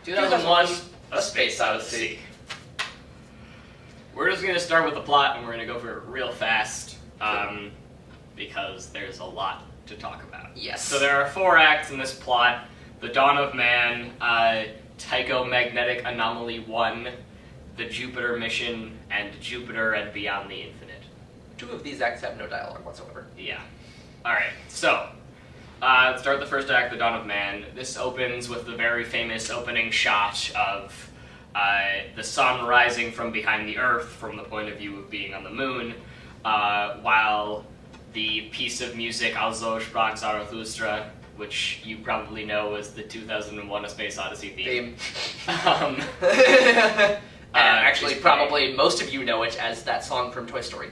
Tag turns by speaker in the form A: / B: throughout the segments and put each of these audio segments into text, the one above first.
A: 2001, A Space Odyssey. We're just going to start with the plot, and we're going to go for it real fast, because there's a lot to talk about.
B: Yes.
A: So there are 4 acts in this plot. The Dawn of Man, Tychomagnetic Anomaly 1, the Jupiter Mission, and Jupiter and Beyond the Infinite.
B: 2 of these acts have no dialogue whatsoever.
A: Yeah. Alright, so, let's start the first act, The Dawn of Man. This opens with the very famous opening shot of the sun rising from behind the Earth from the point of view of being on the moon, while the piece of music Also sprach Zarathustra, which you probably know as the 2001 A Space Odyssey theme.
B: Actually, probably most of you know it as that song from Toy Story.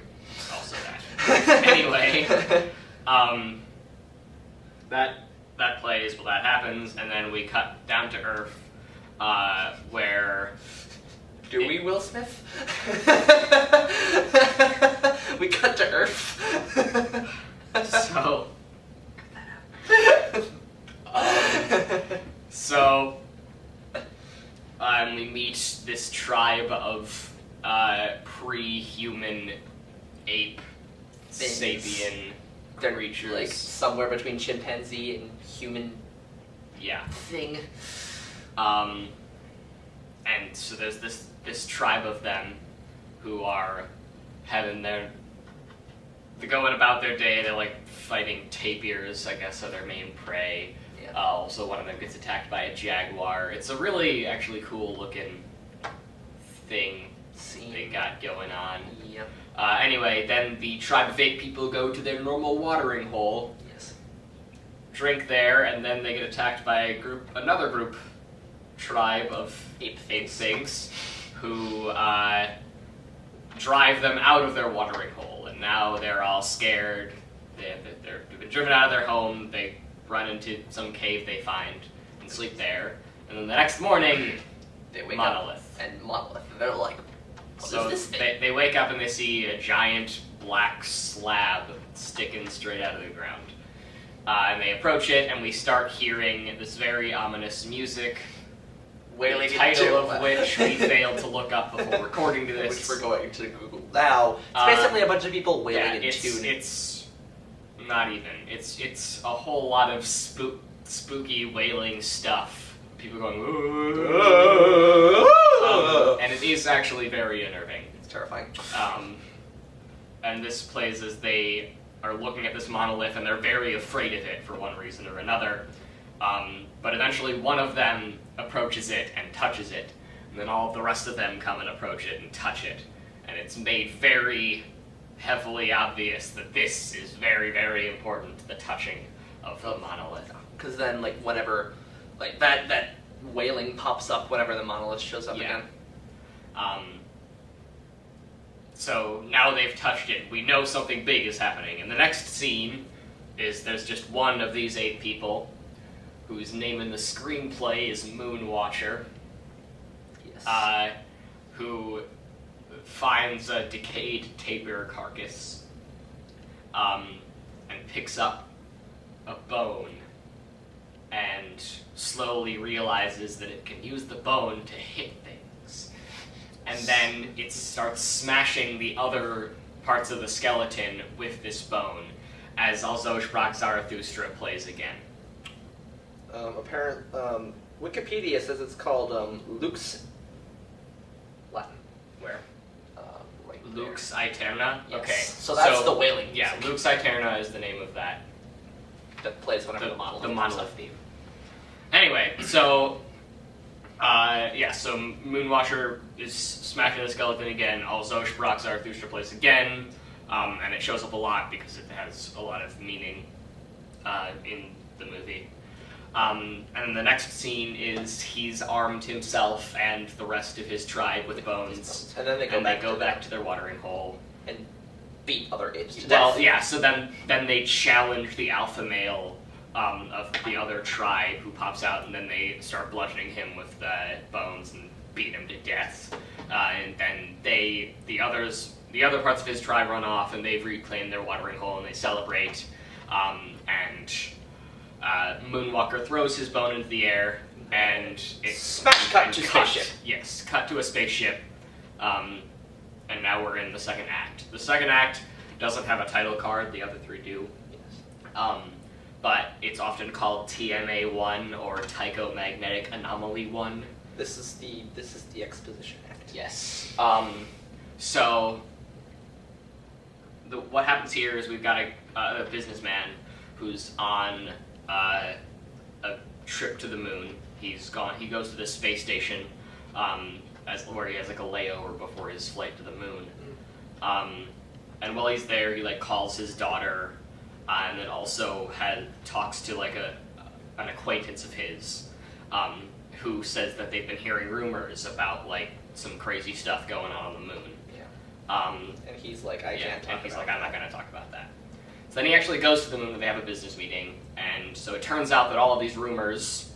A: Also that. Anyway, that plays, well, that happens, and then we cut down to Earth, where...
B: Do we, Will Smith? We cut to Earth.
A: So... we meet this tribe of pre-human ape sapien creatures.
B: Like somewhere between chimpanzee and human thing.
A: And so there's this tribe of them who are having they're going about their day. They're like fighting tapirs, I guess, are their main prey. Yeah. Also, one of them gets attacked by a jaguar. It's a really actually cool looking thing they got going on.
B: Yep.
A: Anyway, then the tribe of ape people go to their normal watering hole.
B: Yes.
A: Drink there, and then they get attacked by another tribe of ape things, who drive them out of their watering hole, and now they're all scared. They've been driven out of their home. They run into some cave they find and sleep there, and then the next morning,
B: they wake
A: Monolith.
B: Up, and Monolith, they're like, what is this thing?
A: They wake up and they see a giant black slab sticking straight out of the ground. And they approach it, and we start hearing this very ominous music, the title of which we failed to look up before recording to this.
B: Which we're going to Google now. It's basically a bunch of people wailing in tune.
A: It's not even. It's a whole lot of spooky wailing stuff. People going, and it is actually very unnerving.
B: It's terrifying.
A: And this plays as they are looking at this monolith, and they're very afraid of it for one reason or another. But eventually one of them approaches it and touches it, and then all the rest of them come and approach it and touch it. And it's made very heavily obvious that this is very, very important, the touching of the monolith.
B: Because then, like, whenever, like, that wailing pops up whenever the monolith shows up again.
A: So now they've touched it. We know something big is happening. And the next scene is there's just one of these 8 people whose name in the screenplay is Moonwatcher.
B: Yes.
A: Who finds a decayed tapir carcass and picks up a bone and slowly realizes that it can use the bone to hit things. And then it starts smashing the other parts of the skeleton with this bone as Also sprach Zarathustra plays again.
B: Wikipedia says it's called Lux Latin.
A: Where?
B: Right
A: Lux Aeterna?
B: Yes.
A: Okay.
B: So that's the wailing music.
A: Yeah, Lux Aeterna is the name of that.
B: That plays whenever the monolith.
A: The monolith theme. Anyway, so so Moonwatcher is smashing the skeleton again. Also, sprach Zarathustra plays again, and it shows up a lot because it has a lot of meaning in the movie. And the next scene is he's armed himself and the rest of his tribe with bones,
B: and then they go
A: back to their watering hole
B: and beat other apes to death.
A: Well, yeah. So then they challenge the alpha male of the other tribe, who pops out, and then they start bludgeoning him with the bones and beat him to death. And then the other parts of his tribe run off, and they've reclaimed their watering hole, and they celebrate. And Moonwalker throws his bone into the air, and it's
B: Smash cut to spaceship.
A: Yes, cut to a spaceship, and now we're in the second act. The second act doesn't have a title card; the other three do.
B: Yes.
A: But it's often called TMA1 or Tychomagnetic Anomaly 1.
B: This is the exposition act.
A: Yes. So what happens here is we've got a businessman who's on a trip to the moon. He goes to this space station, where he has like a layover before his flight to the moon. And while he's there, he like calls his daughter, and then also talks to like an acquaintance of his, who says that they've been hearing rumors about like some crazy stuff going on the moon.
B: Yeah. And he's like, I can't talk
A: and he's
B: about
A: like, I'm not going to talk about that. So then he actually goes to the moon and they have a business meeting, and so it turns out that all of these rumors,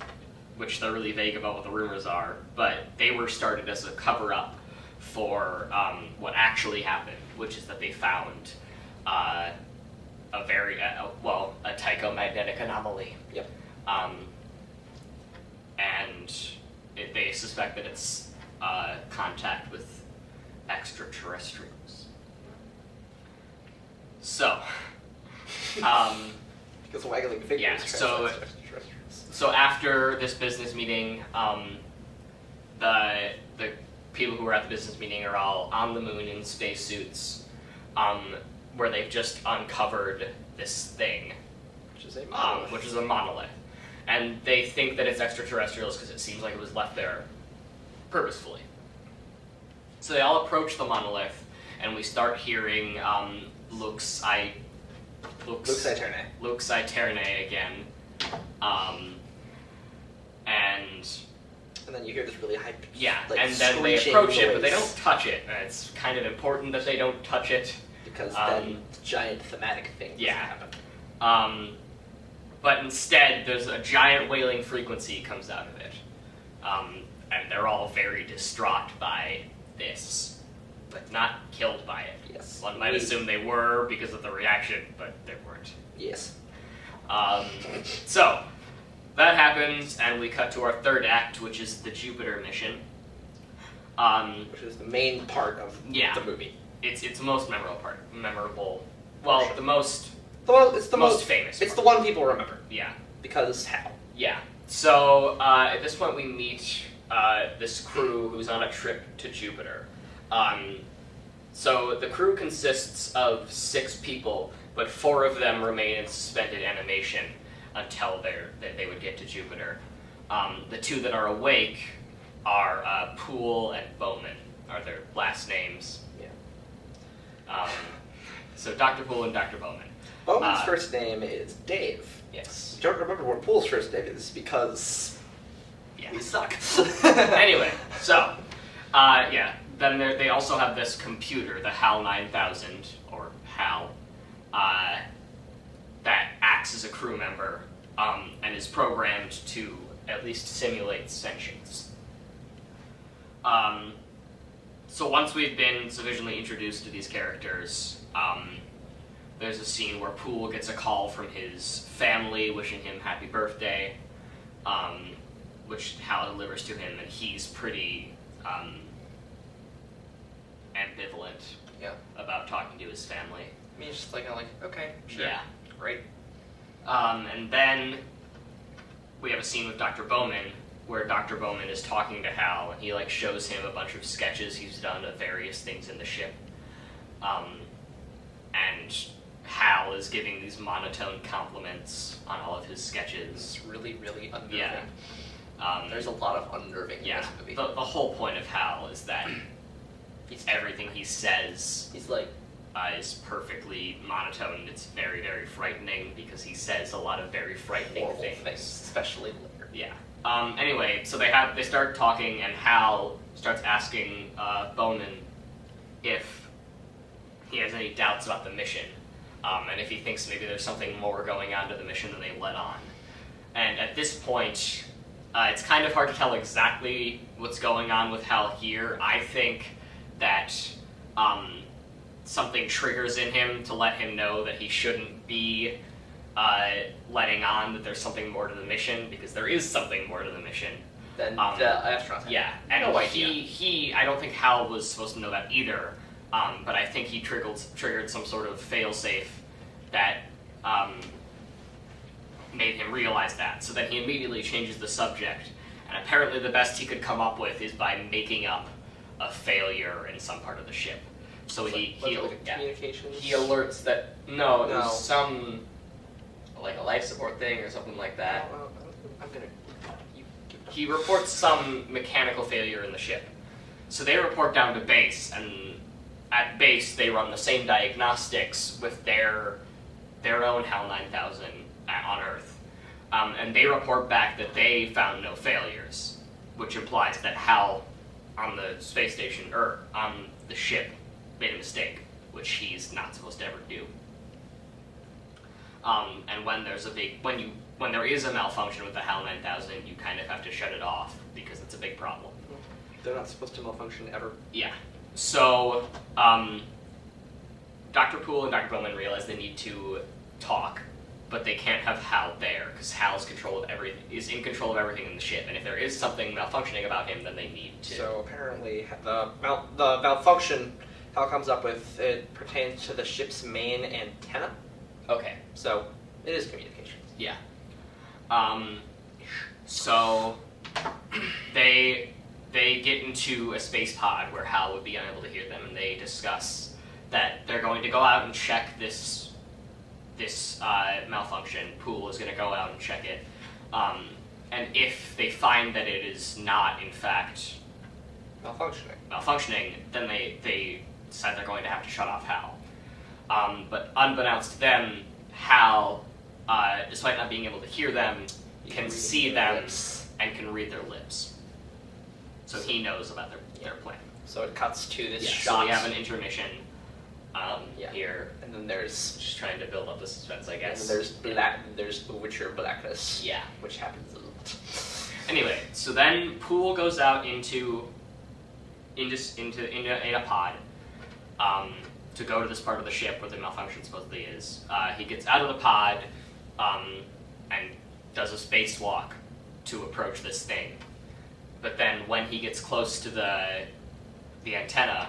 A: which they're really vague about what the rumors are, but they were started as a cover-up for what actually happened, which is that they found a Tychomagnetic anomaly.
B: Yep.
A: And they suspect that it's contact with extraterrestrials. So,
B: because waggling fingers.
A: yeah. So after this business meeting, the people who were at the business meeting are all on the moon in spacesuits, where they've just uncovered this thing,
B: Which is a monolith.
A: And they think that it's extraterrestrials because it seems like it was left there purposefully. So they all approach the monolith, and we start hearing Lux Aeternae again.
B: And then you hear this really high
A: and then they approach it, but they don't touch it. And it's kind of important that they don't touch it.
B: Because then giant thematic things happen.
A: But instead, there's a giant wailing frequency comes out of it. And they're all very distraught by this, but not killed by it.
B: Yes.
A: One might assume they were because of the reaction, but they weren't.
B: Yes.
A: So, that happens, and we cut to our third act, which is the Jupiter mission.
B: Which is the main part of the movie.
A: It's the most memorable. Well, the most
B: it's the
A: most famous.
B: It's the one people remember.
A: Yeah.
B: Because how?
A: Yeah. So at this point, we meet this crew who's on a trip to Jupiter. So the crew consists of 6 people, but 4 of them remain in suspended animation until they would get to Jupiter. The 2 that are awake are Poole and Bowman, are their last names.
B: Yeah.
A: So Dr. Poole and Dr. Bowman.
B: Bowman's first name is Dave.
A: Yes.
B: I don't remember what Poole's first name is because we suck.
A: Anyway, so, then they also have this computer, the HAL 9000, or HAL, that acts as a crew member, and is programmed to at least simulate sentience. So once we've been sufficiently introduced to these characters, there's a scene where Poole gets a call from his family wishing him happy birthday, which Hal delivers to him, and he's pretty ambivalent about talking to his family.
B: I mean, he's just like, okay, sure.
A: Yeah.
B: Great.
A: And then we have a scene with Dr. Bowman, where Dr. Bowman is talking to Hal, and he shows him a bunch of sketches he's done of various things in the ship. And Hal is giving these monotone compliments on all of his sketches.
B: It's really, really unnerving.
A: Yeah.
B: There's a lot of unnerving in this movie.
A: The whole point of Hal is that everything he says is perfectly monotone. It's very, very frightening because he says a lot of very frightening things,
B: especially later.
A: Yeah. Anyway, so they start talking, and Hal starts asking Bowman if he has any doubts about the mission, and if he thinks maybe there's something more going on to the mission than they let on. And at this point, it's kind of hard to tell exactly what's going on with Hal here. I think that something triggers in him to let him know that he shouldn't be letting on that there's something more to the mission, because there is something more to the mission.
B: Then the astronauts have
A: Yeah, and
B: no idea.
A: he I don't think Hal was supposed to know that either, but I think he triggered some sort of failsafe that made him realize that. So then he immediately changes the subject, and apparently the best he could come up with is by making up a failure in some part of the ship. So he
B: communications.
A: he alerts that no, it
B: No.
A: was some like a life support thing or something like that.
B: I'm gonna. You keep going.
A: He reports some mechanical failure in the ship. So they report down to base, and at base they run the same diagnostics with their own HAL 9000 on Earth. And they report back that they found no failures, which implies that HAL on the space station, or on the ship, made a mistake, which he's not supposed to ever do. And when there's when there is a malfunction with the HAL 9000, you kind of have to shut it off because it's a big problem.
B: They're not supposed to malfunction ever.
A: Yeah. So, Dr. Poole and Dr. Bowman realize they need to talk, but they can't have Hal there because Hal's is in control of everything in the ship, and if there is something malfunctioning about him, then they need to.
B: So apparently, the malfunction Hal comes up with, it pertains to the ship's main antenna.
A: Okay.
B: So it is communications.
A: Yeah. So they get into a space pod where Hal would be unable to hear them, and they discuss that they're going to go out and check this malfunction. Poole is going to go out and check it, and if they find that it is not in fact malfunctioning, then they decide they're going to have to shut off Hal. But unbeknownst to them, Hal, despite not being able to hear them, can see them and can read their lips. So he knows about their plan.
B: So it cuts to this
A: Yeah,
B: shot.
A: so we have an intermission here.
B: And then there's
A: Just trying to build up the suspense, I guess.
B: And there's Witcher blackness.
A: Yeah.
B: Which happens a lot.
A: Anyway, so then Poole goes out in a pod to go to this part of the ship where the malfunction supposedly is. He gets out of the pod and does a spacewalk to approach this thing. But then when he gets close to the antenna,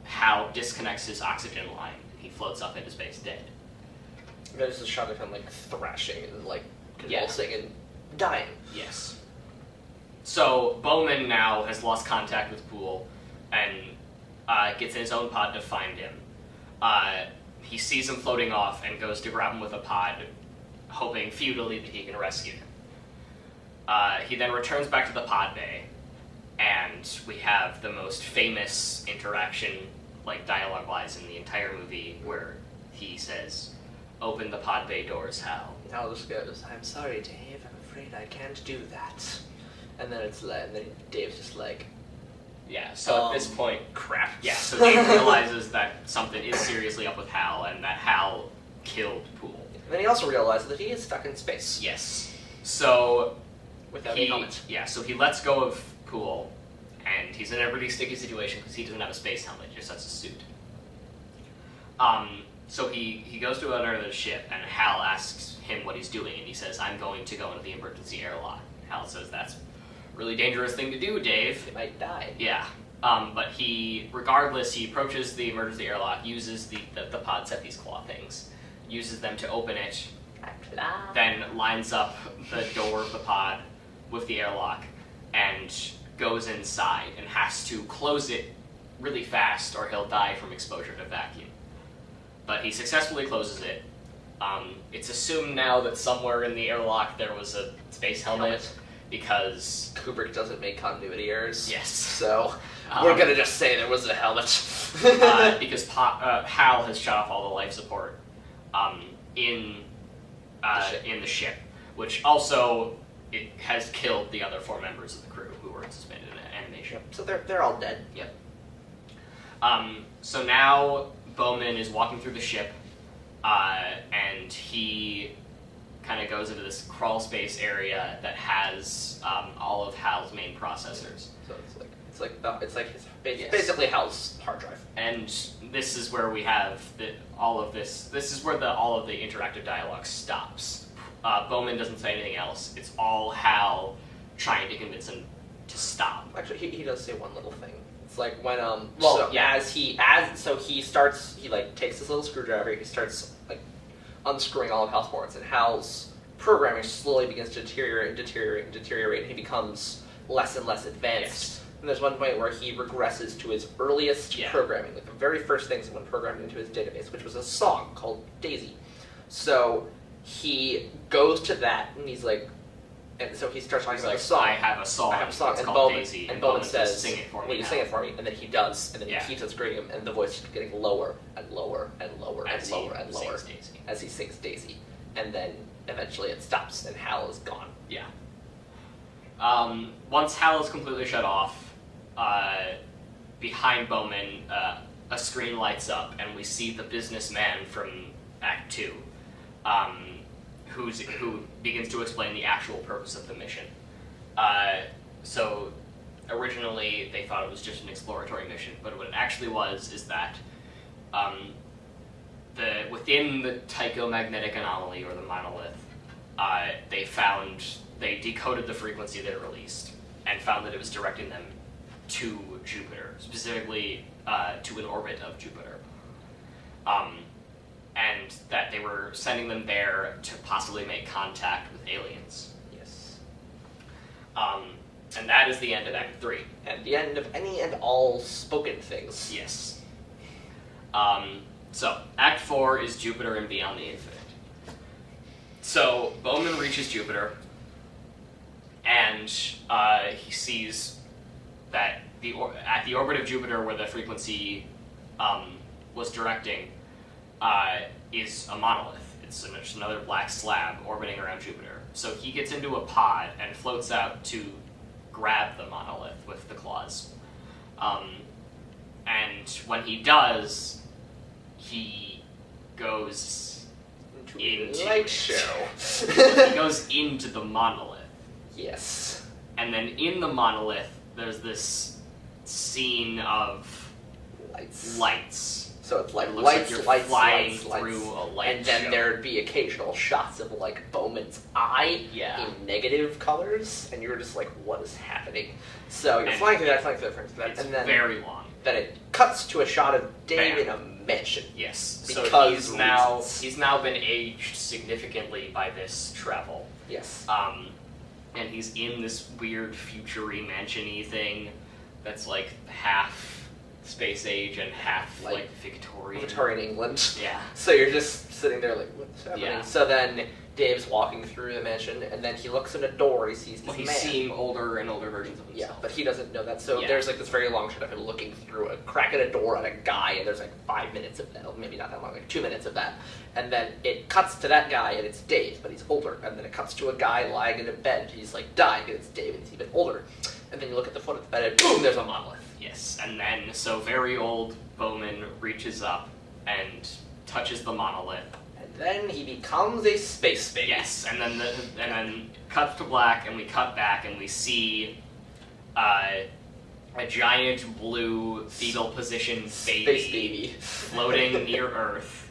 A: Hal disconnects his oxygen line. He floats up into space dead.
B: There's a shot of him like thrashing and like convulsing and dying.
A: Yes. So Bowman now has lost contact with Poole and gets in his own pod to find him. He sees him floating off and goes to grab him with a pod, hoping futilely that he can rescue him. He then returns back to the pod bay, and we have the most famous interaction, like dialogue-wise, in the entire movie, where he says, "Open the pod bay doors, Hal."
B: Hal just goes, "I'm sorry, Dave. I'm afraid I can't do that." And then then Dave's just like,
A: Yeah, so at this point,
B: crap.
A: yeah, so Dave realizes that something is seriously up with Hal, and that Hal killed Poole.
B: And then he also realizes that he is stuck in space.
A: Yes. So
B: Without a helmet.
A: Yeah, so he lets go of Poole, and he's in a really sticky situation because he doesn't have a space helmet, he just has a suit. So he goes to another ship, and Hal asks him what he's doing, and he says, "I'm going to go into the emergency airlock." Hal says, "That's a really dangerous thing to do, Dave."
B: He might die.
A: Yeah. But regardless, he approaches the emergency airlock, uses the pod set, these claw things, uses them to open it, then lines up the door of the pod with the airlock, and goes inside, and has to close it really fast or he'll die from exposure to vacuum. But he successfully closes it. It's assumed now that somewhere in the airlock there was a space helmet. Because
B: Kubrick doesn't make continuity errors.
A: Yes.
B: So we're gonna just say there was a helmet.
A: Because Hal has shut off all the life support in the ship, which also it has killed the other 4 members of the crew who were suspended in animation.
B: So they're all dead.
A: Yep. So now Bowman is walking through the ship, and he kind of goes into this crawl space area that has all of Hal's main processors.
B: So it's like It's
A: Yes.
B: basically Hal's hard drive.
A: And this is where we have all of this. This is where all of the interactive dialogue stops. Bowman doesn't say anything else. It's all Hal trying to convince him to stop.
B: Actually, he does say one little thing. It's like when he takes his little screwdriver, he starts like unscrewing all of Hal's boards, and Hal's programming slowly begins to deteriorate, and he becomes less and less advanced.
A: Yes.
B: And there's one point where he regresses to his earliest
A: Yeah.
B: programming, like the very first thing someone programmed into his database, which was a song called Daisy. So he goes to that, and he's like, and so he starts talking
A: He's
B: about
A: like,
B: the song.
A: I have a song.
B: It's
A: called
B: Bowman,
A: Daisy.
B: and Bowman
A: says,
B: says,
A: "Sing it for me."
B: "Will you
A: now."
B: sing it for me?" And then he does, and then
A: Yeah.
B: he keeps on screwing him, and the voice keeps getting lower and lower and lower
A: As
B: and lower and
A: he
B: lower
A: sings Daisy.
B: as he sings Daisy, and then eventually it stops, and Hal is gone.
A: Yeah. Once Hal is completely shut off, behind Bowman, a screen lights up, and we see the businessman from Act 2, who begins to explain the actual purpose of the mission. So, originally, they thought it was just an exploratory mission, but what it actually was is that within the Tycho-magnetic anomaly, or the monolith, they decoded the frequency that it released, and found that it was directing them to Jupiter, specifically to an orbit of Jupiter. And that they were sending them there to possibly make contact with aliens.
B: Yes.
A: And that is the end of Act 3.
B: And the end of any and all spoken things.
A: Yes. So, Act 4 is Jupiter and Beyond the Infinite. So, Bowman reaches Jupiter, and he sees that at the orbit of Jupiter, where the frequency was directing, is a monolith. It's just another black slab orbiting around Jupiter. So he gets into a pod and floats out to grab the monolith with the claws. And when he does, he goes into
B: light
A: it.
B: show.
A: He goes into the monolith.
B: Yes.
A: And then in the monolith, there's this scene of lights.
B: So it's like
A: It looks
B: lights,
A: like you're
B: lights,
A: flying
B: lights,
A: through
B: lights.
A: a light
B: and then
A: show.
B: there'd be occasional shots of like Bowman's eye
A: Yeah.
B: in negative colors, and you're just like, what is happening? So you're
A: And
B: flying through that,
A: It's
B: and then
A: very long.
B: then it cuts to a shot of Dave
A: Bam.
B: in a mansion.
A: Yes.
B: Because
A: so
B: reasons.
A: he's now been aged significantly by this travel.
B: Yes.
A: And he's in this weird future-y mansion-y thing that's like half space age and half like
B: Victorian England.
A: Yeah.
B: So you're just sitting there like, what's happening?
A: Yeah.
B: So then Dave's walking through the mansion, and then he looks in a door, he sees this
A: Well, he's
B: man.
A: seeing older and older versions of
B: Yeah,
A: himself.
B: but he doesn't know that. So
A: Yeah.
B: there's like this very long shot of him looking through a crack in a door at a guy, and there's like 5 minutes of that, or maybe not that long, like 2 minutes of that. And then it cuts to that guy, and it's Dave, but he's older. And then it cuts to a guy lying in a bed, he's like dying, and it's Dave, and he's even older. And then you look at the foot of the bed, and boom, there's a monolith.
A: Yes, and then so very old Bowman reaches up and touches the monolith.
B: And then he becomes a space baby.
A: Yes, and then cuts to black, and we cut back, and we see a giant blue fetal position
B: Space baby.
A: floating near Earth,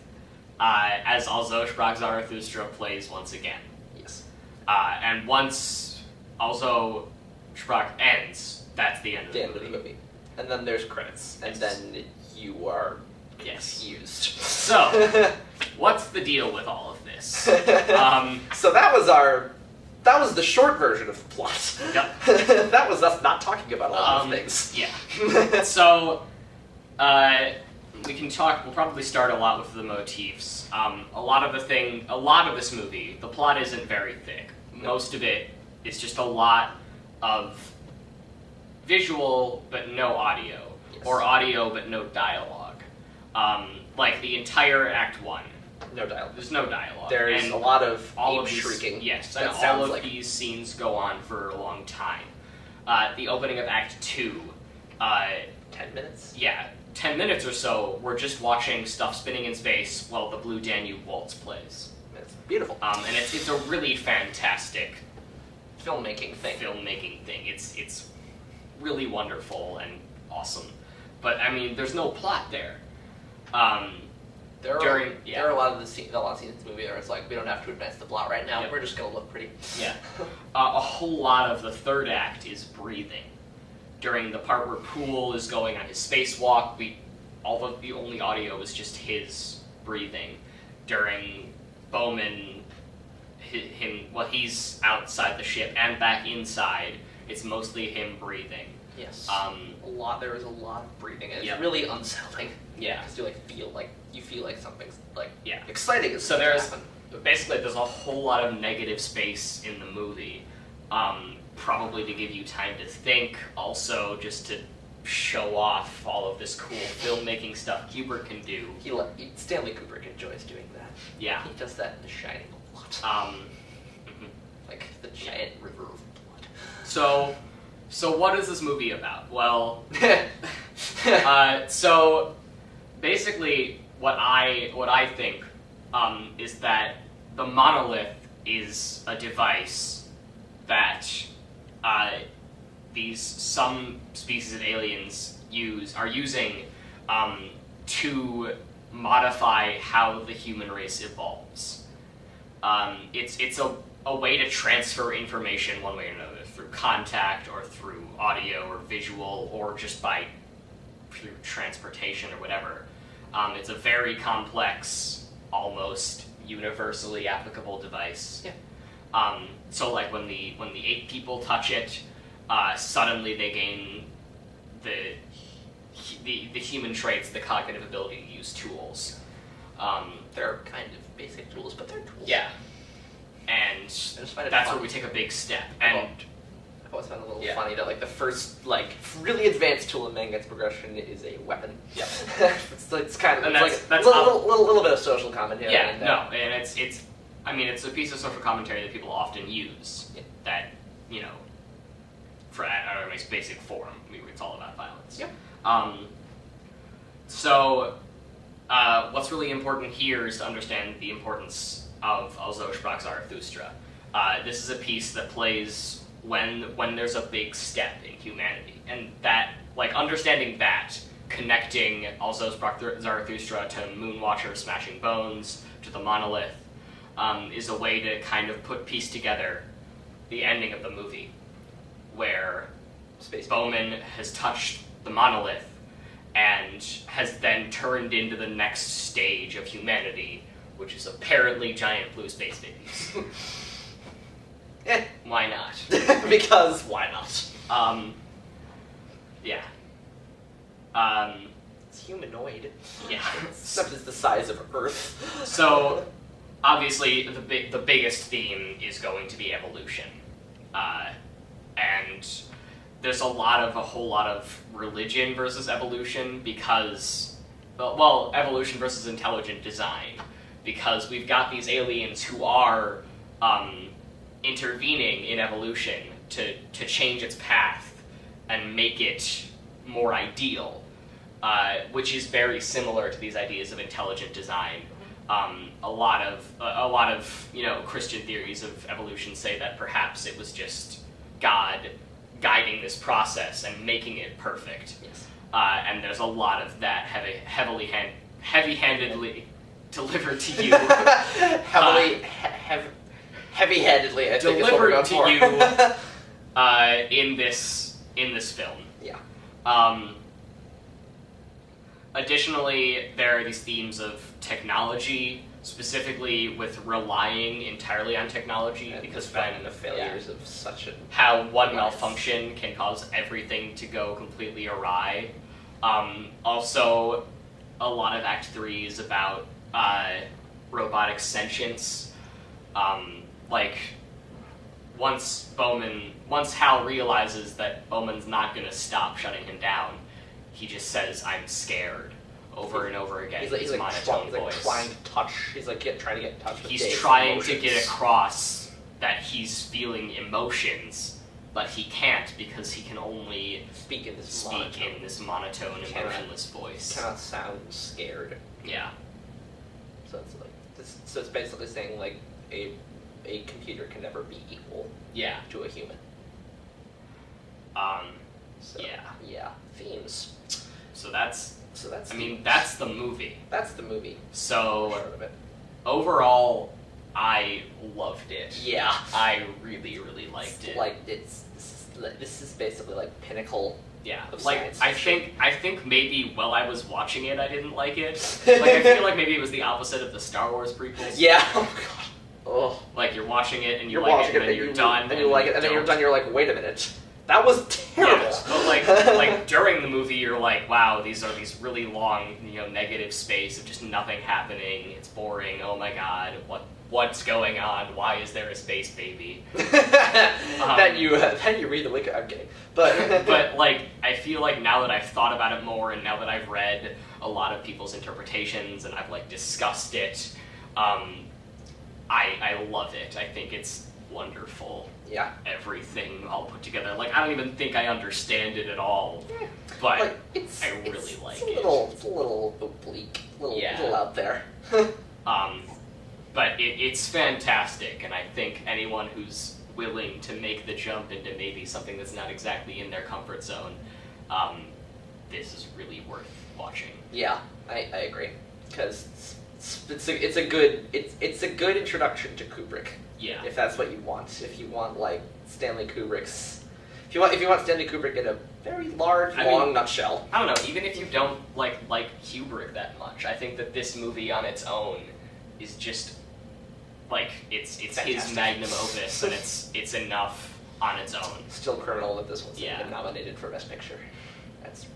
A: as also Zarathustra plays once again.
B: Yes.
A: And once also Sprach ends, that's the end of
B: The end of the movie. And then there's credits. And
A: Yes.
B: then you are
A: Yes.
B: confused.
A: So, what's the deal with all of this?
B: So that was the short version of the plot.
A: Yep.
B: That was us not talking about a lot of things.
A: Yeah. So, we'll probably start a lot with the motifs. A lot of this movie, the plot isn't very thick. Most of it is just a lot of visual but no audio,
B: Yes.
A: or audio but no dialogue. Like the entire Act 1,
B: No dialogue.
A: there's no dialogue.
B: There's
A: and
B: a lot of
A: all
B: ape
A: of these,
B: shrieking.
A: Yes,
B: That
A: and all
B: sounds
A: of
B: like
A: these scenes go on for a long time. The opening of Act 2,
B: 10 minutes.
A: yeah, 10 minutes or so, we're just watching stuff spinning in space while the Blue Danube Waltz plays.
B: It's beautiful.
A: And it's a really fantastic
B: Filmmaking thing.
A: filmmaking thing. It's really wonderful and awesome. But I mean, there's no plot there.
B: There are a lot of scenes in this movie where it's like, we don't have to advance the plot right now.
A: Yep.
B: We're just gonna look pretty.
A: Yeah. A whole lot of the third act is breathing. During the part where Poole is going on his spacewalk, the only audio is just his breathing. During Bowman, he's outside the ship and back inside, it's mostly him breathing.
B: Yes. There is a lot of breathing, and it's
A: Yep.
B: really unsettling.
A: Yeah.
B: Because you feel like something's
A: Yeah.
B: exciting.
A: So there's a whole lot of negative space in the movie, probably to give you time to think, also just to show off all of this cool filmmaking stuff Kubrick can do.
B: Stanley Kubrick enjoys doing that.
A: Yeah.
B: He does that in The Shining a lot.
A: Mhm.
B: Like the giant river of blood.
A: So what is this movie about? Well, so basically what I think is that the monolith is a device that some species of aliens are using to modify how the human race evolves. It's a way to transfer information one way or another, through contact or through audio or visual or just through transportation or whatever. It's a very complex, almost universally applicable device.
B: Yeah.
A: So like when the 8 people touch it, suddenly they gain the human traits, the cognitive ability to use tools.
B: They're kind of basic tools, but they're tools.
A: Yeah. And that's where we take a big step. And
B: I've always found it a little funny that the first really advanced tool in Manget's progression is a weapon.
A: Yeah.
B: it's kind of
A: and
B: it's
A: that's
B: a little bit of social commentary.
A: Yeah, and it's a piece of social commentary that people often use.
B: Yeah.
A: That for at our most basic form, it's all about violence.
B: Yep.
A: So what's really important here is to understand the importance of Also Sprach Zarathustra. This is a piece that plays when there's a big step in humanity, and that understanding that, connecting Also Sprach Zarathustra to Moonwatcher smashing bones to the monolith, is a way to kind of piece together the ending of the movie, where Bowman has touched the monolith and has then turned into the next stage of humanity, which is apparently giant blue space babies. Why not?
B: Because why not?
A: Yeah.
B: It's humanoid.
A: Yeah.
B: Except it's the size of Earth.
A: So, obviously, the biggest theme is going to be evolution. And there's a whole lot of religion versus evolution because, evolution versus intelligent design. Because we've got these aliens who are intervening in evolution to change its path and make it more ideal, which is very similar to these ideas of intelligent design. A lot of Christian theories of evolution say that perhaps it was just God guiding this process and making it perfect.
B: Yes.
A: And there's a lot of that heavy-handedly delivered to you.
B: Heavy-handedly, I think
A: delivered
B: is what we're
A: to
B: going for.
A: you in this film.
B: Yeah.
A: Additionally, there are these themes of technology, specifically with relying entirely on technology,
B: And
A: because
B: the failures of such a
A: how one
B: device.
A: malfunction can cause everything to go completely awry. Also, a lot of Act 3 is about robotic sentience. Once Hal realizes that Bowman's not going to stop shutting him down, he just says, "I'm scared," over and over again.
B: He's
A: in his monotone voice.
B: trying to touch. He's trying to get in touch with
A: He's
B: Dave's
A: trying
B: emotions.
A: to get across that he's feeling emotions, but he can't because he can only
B: speak in this
A: monotone, emotionless voice.
B: Cannot sound scared.
A: Yeah.
B: So it's basically saying a computer can never be equal
A: Yeah.
B: to a human. So,
A: Yeah.
B: yeah, themes.
A: So that's
B: That's
A: the movie.
B: That's the movie.
A: So
B: Short of it.
A: overall, I loved it.
B: Yeah.
A: I really, really liked it.
B: Like this is basically like pinnacle.
A: Yeah,
B: of
A: like
B: science
A: I think maybe while I was watching it, I didn't like it. Like I feel like maybe it was the opposite of the Star Wars prequels.
B: Yeah. Oh god. Oh.
A: Like you're watching it and you
B: You're
A: like
B: watching
A: it, and then you're done,
B: and you like it, and then you're
A: don't.
B: done. You're like, wait a minute, that was terrible.
A: Yeah, but like during the movie, you're like, wow, these are these really long, negative space of just nothing happening. It's boring. Oh my god, what's going on? Why is there a space baby?
B: Then you read the wiki. I'm kidding, but
A: But like I feel like now that I've thought about it more, and now that I've read a lot of people's interpretations, and I've like discussed it, I love it. I think it's wonderful.
B: yeah.
A: Everything all put together. Like I don't even think I understand it at all, but
B: Like it's
A: I really like
B: it's a
A: it.
B: little oblique, little out there.
A: But it's fantastic, and I think anyone who's willing to make the jump into maybe something that's not exactly in their comfort zone, this is really worth watching.
B: Yeah, I agree, because it's a good introduction to Kubrick.
A: Yeah.
B: If that's what you want. If you want like Stanley Kubrick's, if you want Stanley Kubrick in a very large, long nutshell.
A: I don't know. Even if you don't like Kubrick that much, I think that this movie on its own is just like it's
B: Fantastic.
A: his magnum opus, and it's enough on its own.
B: Still criminal that this wasn't
A: Yeah.
B: even nominated for Best Picture. That's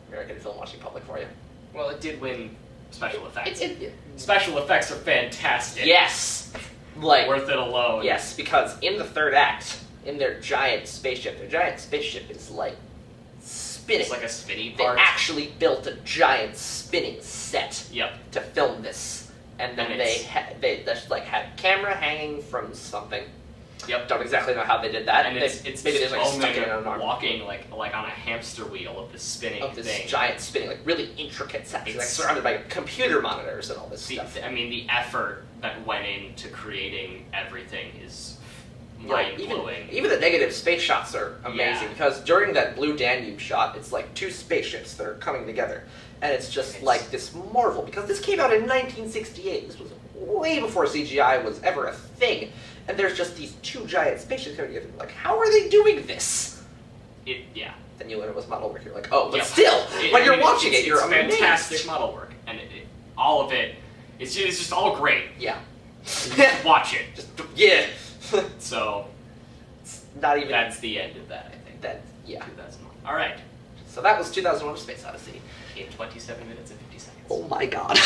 B: American Film Watching Public for you.
A: Well, it did win special effects.
B: It-
A: Special effects are fantastic.
B: yes, like
A: Worth it alone.
B: yes, because in the third act, in their giant spaceship is like spinning.
A: It's like a spinny
B: They
A: part.
B: actually built a giant spinning set
A: Yep.
B: to film this, and then
A: And
B: they just like had a camera hanging from something.
A: Yep.
B: Don't exactly know how they did that.
A: And it's
B: maybe they just like stuck it in an arm
A: walking like on a hamster wheel of this spinning
B: of this
A: thing.
B: giant spinning, like really intricate set, like
A: It's-
B: surrounded by computer monitors and all this
A: The,
B: stuff.
A: I mean, the effort that went into creating everything is
B: Like,
A: mind-blowing.
B: even the negative space shots are amazing,
A: Yeah.
B: because during that Blue Danube shot, it's like two spaceships that are coming together, and it's just like this marvel, because this came out in 1968. This was way before CGI was ever a thing, and there's just these two giant spaceships coming together. Like, how are they doing this?
A: Yeah.
B: Then you learn it was model work. You're like, oh, but
A: Yep.
B: still, when you're watching
A: it's
B: it, you're amazed.
A: fantastic model work, and all of it, it's just all great.
B: Yeah.
A: Watch it.
B: Just yeah.
A: So
B: It's not even
A: that's the end of that, I think.
B: that. Yeah.
A: 2001. All right.
B: So that was 2001: A Space Odyssey.
A: In 27 minutes and 50 seconds.
B: Oh my god.